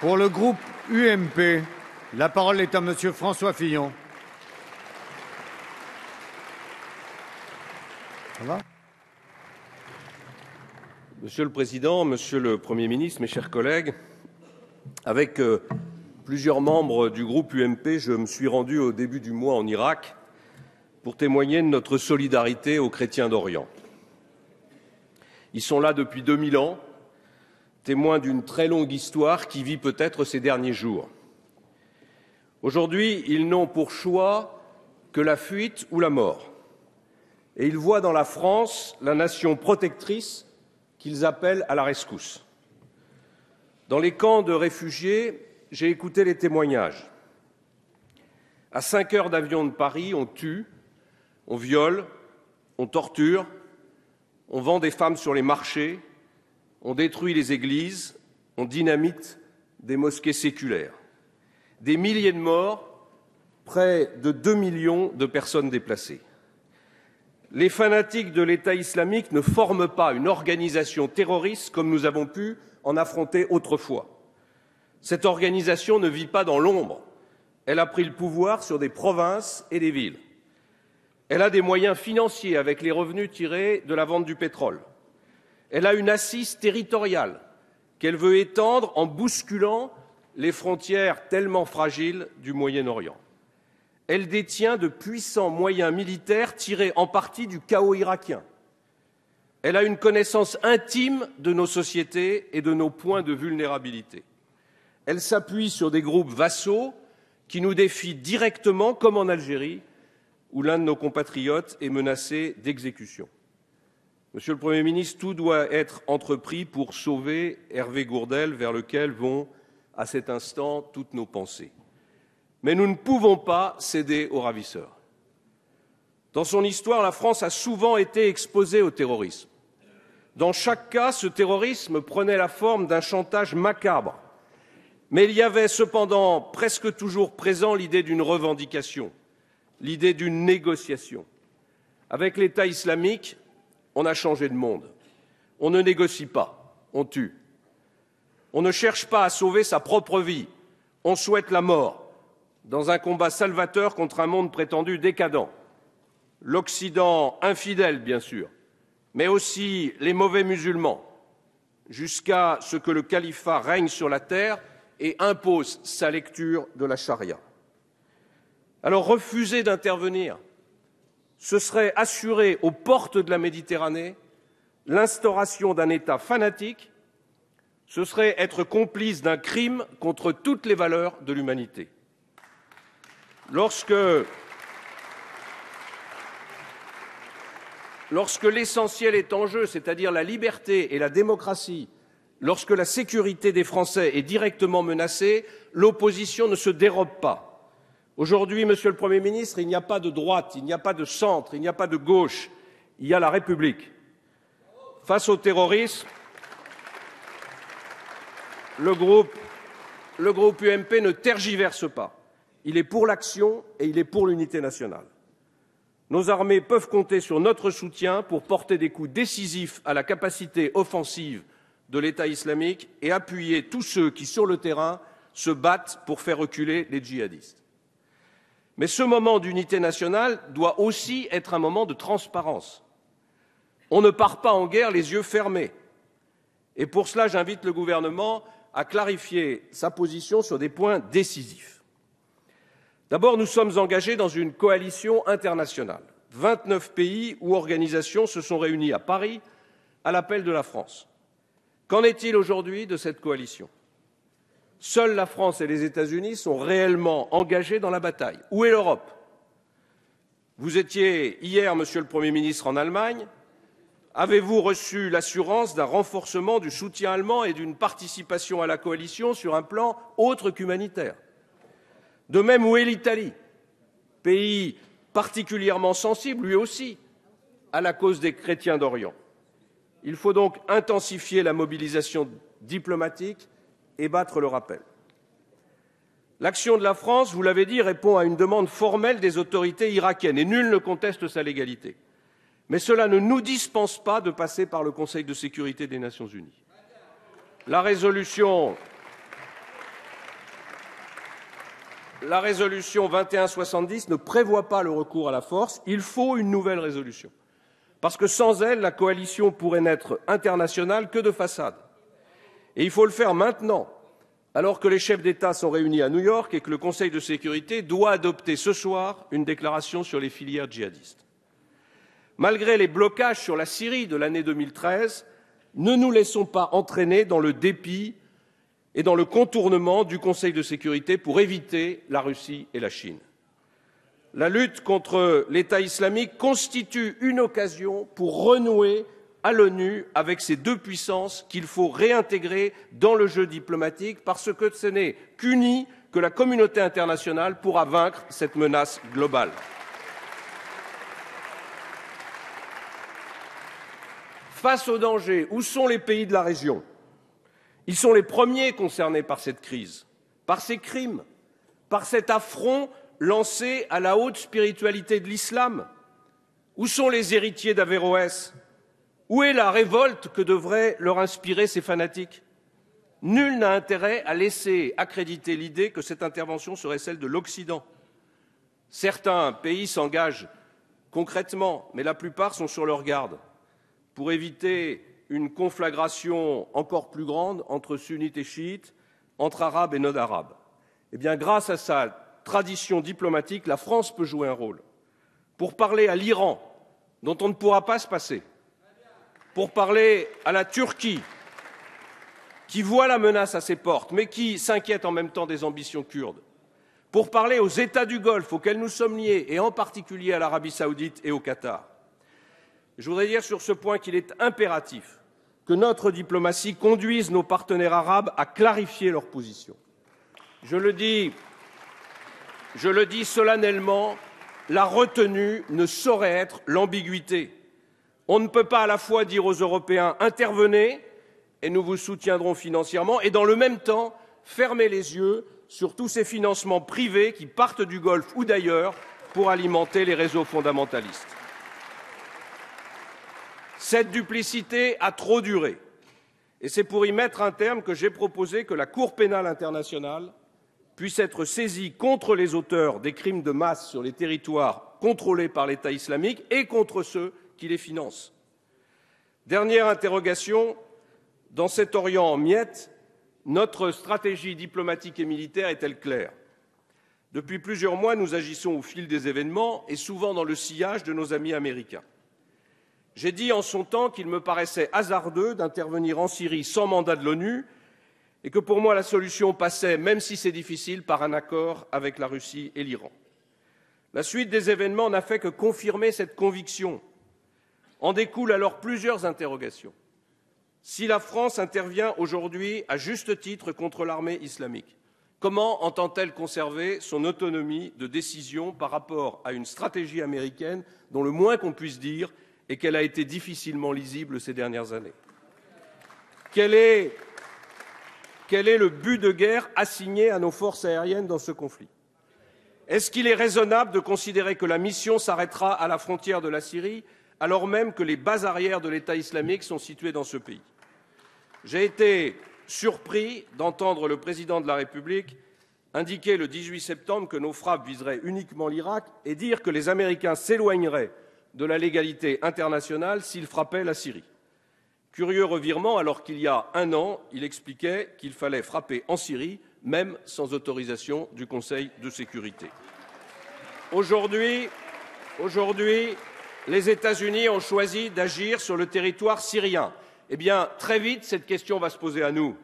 Pour le groupe UMP, la parole est à Monsieur François Fillon. Ça va ? Monsieur le Président, Monsieur le Premier ministre, mes chers collègues, avec plusieurs membres du groupe UMP, je me suis rendu au début du mois en Irak pour témoigner de notre solidarité aux chrétiens d'Orient. Ils sont là depuis 2000 ans, témoins d'une très longue histoire qui vit peut-être ses derniers jours. Aujourd'hui, ils n'ont pour choix que la fuite ou la mort. Et ils voient dans la France la nation protectrice qu'ils appellent à la rescousse. Dans les camps de réfugiés, j'ai écouté les témoignages. À 5 heures d'avion de Paris, on tue, on viole, on torture, on vend des femmes sur les marchés, on détruit les églises, on dynamite des mosquées séculaires. Des milliers de morts, près de 2 millions de personnes déplacées. Les fanatiques de l'État islamique ne forment pas une organisation terroriste comme nous avons pu en affronter autrefois. Cette organisation ne vit pas dans l'ombre. Elle a pris le pouvoir sur des provinces et des villes. Elle a des moyens financiers avec les revenus tirés de la vente du pétrole. Elle a une assise territoriale qu'elle veut étendre en bousculant les frontières tellement fragiles du Moyen-Orient. Elle détient de puissants moyens militaires tirés en partie du chaos irakien. Elle a une connaissance intime de nos sociétés et de nos points de vulnérabilité. Elle s'appuie sur des groupes vassaux qui nous défient directement, comme en Algérie, où l'un de nos compatriotes est menacé d'exécution. Monsieur le Premier ministre, tout doit être entrepris pour sauver Hervé Gourdel, vers lequel vont, à cet instant, toutes nos pensées. Mais nous ne pouvons pas céder aux ravisseurs. Dans son histoire, la France a souvent été exposée au terrorisme. Dans chaque cas, ce terrorisme prenait la forme d'un chantage macabre. Mais il y avait cependant presque toujours présent l'idée d'une revendication, l'idée d'une négociation. Avec l'État islamique, on a changé de monde. On ne négocie pas, on tue. On ne cherche pas à sauver sa propre vie, on souhaite la mort, dans un combat salvateur contre un monde prétendu décadent. L'Occident infidèle, bien sûr, mais aussi les mauvais musulmans, jusqu'à ce que le califat règne sur la terre et impose sa lecture de la charia. Alors refuser d'intervenir, ce serait assurer aux portes de la Méditerranée l'instauration d'un État fanatique, ce serait être complice d'un crime contre toutes les valeurs de l'humanité. Lorsque l'essentiel est en jeu, c'est-à-dire la liberté et la démocratie, lorsque la sécurité des Français est directement menacée, l'opposition ne se dérobe pas. Aujourd'hui, Monsieur le Premier ministre, il n'y a pas de droite, il n'y a pas de centre, il n'y a pas de gauche, il y a la République. Face au terrorisme, le groupe UMP ne tergiverse pas. Il est pour l'action et il est pour l'unité nationale. Nos armées peuvent compter sur notre soutien pour porter des coups décisifs à la capacité offensive de l'État islamique et appuyer tous ceux qui, sur le terrain, se battent pour faire reculer les djihadistes. Mais ce moment d'unité nationale doit aussi être un moment de transparence. On ne part pas en guerre les yeux fermés. Et pour cela, j'invite le gouvernement à clarifier sa position sur des points décisifs. D'abord, nous sommes engagés dans une coalition internationale. 29 pays ou organisations se sont réunis à Paris à l'appel de la France. Qu'en est-il aujourd'hui de cette coalition ? Seules la France et les États-Unis sont réellement engagés dans la bataille. Où est l'Europe ? Vous étiez hier, Monsieur le Premier ministre, en Allemagne. Avez-vous reçu l'assurance d'un renforcement du soutien allemand et d'une participation à la coalition sur un plan autre qu'humanitaire ? De même, où est l'Italie, pays particulièrement sensible, lui aussi, à la cause des chrétiens d'Orient? Il faut donc intensifier la mobilisation diplomatique et battre le rappel. L'action de la France, vous l'avez dit, répond à une demande formelle des autorités irakiennes et nul ne conteste sa légalité. Mais cela ne nous dispense pas de passer par le Conseil de sécurité des Nations unies. La résolution la résolution 2170 ne prévoit pas le recours à la force. Il faut une nouvelle résolution. Parce que sans elle, la coalition pourrait n'être internationale que de façade. Et il faut le faire maintenant, alors que les chefs d'État sont réunis à New York et que le Conseil de sécurité doit adopter ce soir une déclaration sur les filières djihadistes. Malgré les blocages sur la Syrie de l'année 2013, ne nous laissons pas entraîner dans le dépit et dans le contournement du Conseil de sécurité pour éviter la Russie et la Chine. La lutte contre l'État islamique constitue une occasion pour renouer à l'ONU avec ces deux puissances qu'il faut réintégrer dans le jeu diplomatique parce que ce n'est qu'unie que la communauté internationale pourra vaincre cette menace globale. Face au danger, où sont les pays de la région? Ils sont les premiers concernés par cette crise, par ces crimes, par cet affront lancé à la haute spiritualité de l'islam. Où sont les héritiers d'Averroès? Où est la révolte que devraient leur inspirer ces fanatiques? Nul n'a intérêt à laisser accréditer l'idée que cette intervention serait celle de l'Occident. Certains pays s'engagent concrètement, mais la plupart sont sur leur garde pour éviter une conflagration encore plus grande entre sunnites et chiites, entre arabes et non-arabes. Eh bien, grâce à sa tradition diplomatique, la France peut jouer un rôle pour parler à l'Iran, dont on ne pourra pas se passer, pour parler à la Turquie, qui voit la menace à ses portes, mais qui s'inquiète en même temps des ambitions kurdes, pour parler aux États du Golfe auxquels nous sommes liés, et en particulier à l'Arabie saoudite et au Qatar. Je voudrais dire sur ce point qu'il est impératif que notre diplomatie conduise nos partenaires arabes à clarifier leur position. Je le dis solennellement, la retenue ne saurait être l'ambiguïté. On ne peut pas à la fois dire aux Européens « intervenez et nous vous soutiendrons financièrement » et dans le même temps fermer les yeux sur tous ces financements privés qui partent du Golfe ou d'ailleurs pour alimenter les réseaux fondamentalistes. Cette duplicité a trop duré et c'est pour y mettre un terme que j'ai proposé que la Cour pénale internationale puisse être saisie contre les auteurs des crimes de masse sur les territoires contrôlés par l'État islamique et contre ceux qui les financent. Dernière interrogation, dans cet Orient en miettes, notre stratégie diplomatique et militaire est-elle claire? Depuis plusieurs mois, nous agissons au fil des événements et souvent dans le sillage de nos amis américains. J'ai dit en son temps qu'il me paraissait hasardeux d'intervenir en Syrie sans mandat de l'ONU et que pour moi la solution passait, même si c'est difficile, par un accord avec la Russie et l'Iran. La suite des événements n'a fait que confirmer cette conviction. En découlent alors plusieurs interrogations. Si la France intervient aujourd'hui à juste titre contre l'armée islamique, comment entend-elle conserver son autonomie de décision par rapport à une stratégie américaine dont le moins qu'on puisse dire est qu'elle a été difficilement lisible ces dernières années? Quel est le but de guerre assigné à nos forces aériennes dans ce conflit? Est-ce qu'il est raisonnable de considérer que la mission s'arrêtera à la frontière de la Syrie, alors même que les bases arrières de l'État islamique sont situées dans ce pays? J'ai été surpris d'entendre le président de la République indiquer le 18 septembre que nos frappes viseraient uniquement l'Irak et dire que les Américains s'éloigneraient de la légalité internationale s'ils frappaient la Syrie. Curieux revirement, alors qu'il y a un an, il expliquait qu'il fallait frapper en Syrie, même sans autorisation du Conseil de sécurité. Aujourd'hui, les États-Unis ont choisi d'agir sur le territoire syrien. Eh bien, très vite, cette question va se poser à nous.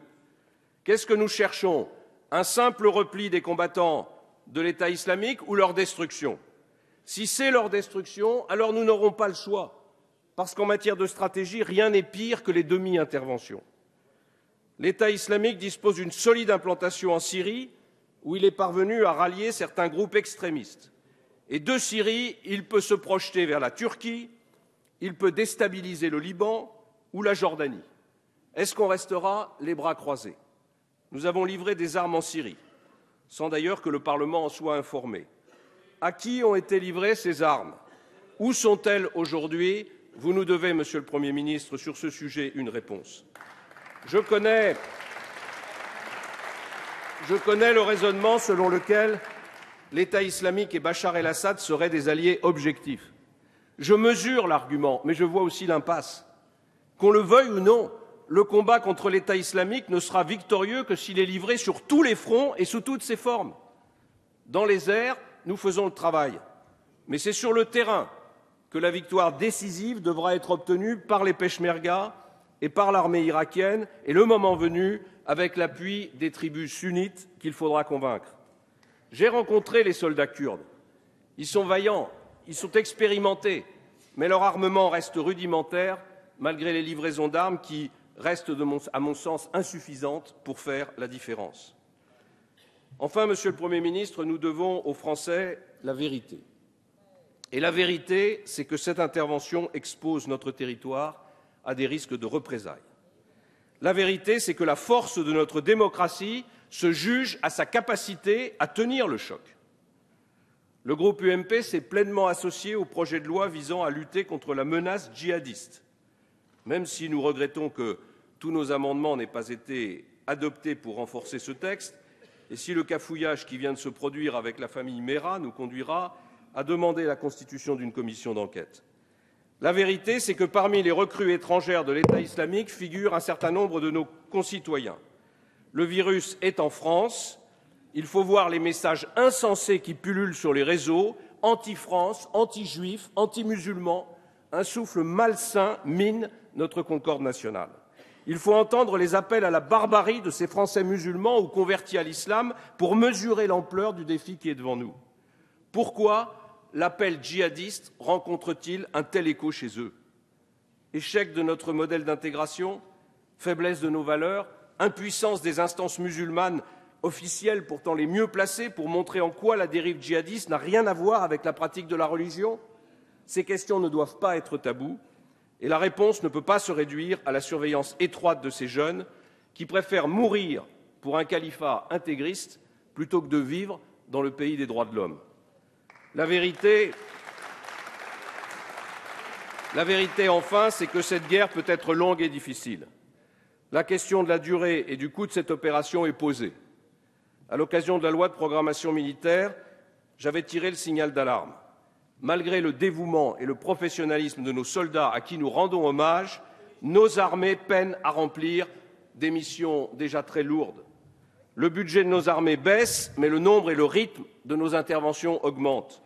Qu'est-ce que nous cherchons? Un simple repli des combattants de l'État islamique ou leur destruction? Si c'est leur destruction, alors nous n'aurons pas le choix, parce qu'en matière de stratégie, rien n'est pire que les demi-interventions. L'État islamique dispose d'une solide implantation en Syrie, où il est parvenu à rallier certains groupes extrémistes. Et de Syrie, il peut se projeter vers la Turquie, il peut déstabiliser le Liban ou la Jordanie. Est-ce qu'on restera les bras croisés? Nous avons livré des armes en Syrie, sans d'ailleurs que le Parlement en soit informé. À qui ont été livrées ces armes? Où sont-elles aujourd'hui? Vous nous devez, Monsieur le Premier ministre, sur ce sujet, une réponse. Je connais le raisonnement selon lequel l'État islamique et Bachar el-Assad seraient des alliés objectifs. Je mesure l'argument, mais je vois aussi l'impasse. Qu'on le veuille ou non, le combat contre l'État islamique ne sera victorieux que s'il est livré sur tous les fronts et sous toutes ses formes. Dans les airs, nous faisons le travail, mais c'est sur le terrain que la victoire décisive devra être obtenue par les Peshmerga et par l'armée irakienne, et le moment venu, avec l'appui des tribus sunnites qu'il faudra convaincre. J'ai rencontré les soldats kurdes. Ils sont vaillants, ils sont expérimentés, mais leur armement reste rudimentaire, malgré les livraisons d'armes qui restent, à mon sens, insuffisantes pour faire la différence. Enfin, Monsieur le Premier ministre, nous devons aux Français la vérité. Et la vérité, c'est que cette intervention expose notre territoire à des risques de représailles. La vérité, c'est que la force de notre démocratie se juge à sa capacité à tenir le choc. Le groupe UMP s'est pleinement associé au projet de loi visant à lutter contre la menace djihadiste. Même si nous regrettons que tous nos amendements n'aient pas été adoptés pour renforcer ce texte, et si le cafouillage qui vient de se produire avec la famille Merah nous conduira à demander la constitution d'une commission d'enquête. La vérité, c'est que parmi les recrues étrangères de l'État islamique figurent un certain nombre de nos concitoyens. Le virus est en France. Il faut voir les messages insensés qui pullulent sur les réseaux, anti-France, anti-juifs, anti-musulmans. Un souffle malsain mine notre concorde nationale. Il faut entendre les appels à la barbarie de ces Français musulmans ou convertis à l'islam pour mesurer l'ampleur du défi qui est devant nous. Pourquoi l'appel djihadiste rencontre-t-il un tel écho chez eux? Échec de notre modèle d'intégration, faiblesse de nos valeurs, impuissance des instances musulmanes officielles pourtant les mieux placées pour montrer en quoi la dérive djihadiste n'a rien à voir avec la pratique de la religion? Ces questions ne doivent pas être taboues et la réponse ne peut pas se réduire à la surveillance étroite de ces jeunes qui préfèrent mourir pour un califat intégriste plutôt que de vivre dans le pays des droits de l'homme. La vérité, enfin, c'est que cette guerre peut être longue et difficile. La question de la durée et du coût de cette opération est posée. À l'occasion de la loi de programmation militaire, j'avais tiré le signal d'alarme. Malgré le dévouement et le professionnalisme de nos soldats à qui nous rendons hommage, nos armées peinent à remplir des missions déjà très lourdes. Le budget de nos armées baisse, mais le nombre et le rythme de nos interventions augmentent.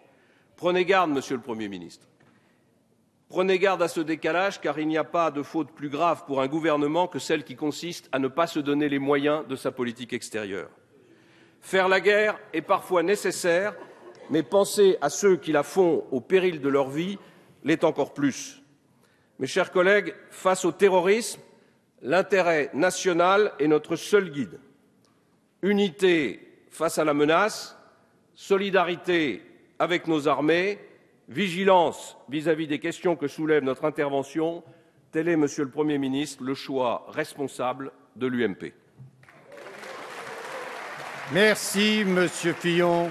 Prenez garde, Monsieur le Premier ministre. Prenez garde à ce décalage, car il n'y a pas de faute plus grave pour un gouvernement que celle qui consiste à ne pas se donner les moyens de sa politique extérieure. Faire la guerre est parfois nécessaire, mais penser à ceux qui la font au péril de leur vie l'est encore plus. Mes chers collègues, face au terrorisme, l'intérêt national est notre seul guide. Unité face à la menace, solidarité avec nos armées, vigilance vis-à-vis des questions que soulève notre intervention, tel est, Monsieur le Premier ministre, le choix responsable de l'UMP. Merci, Monsieur Fillon.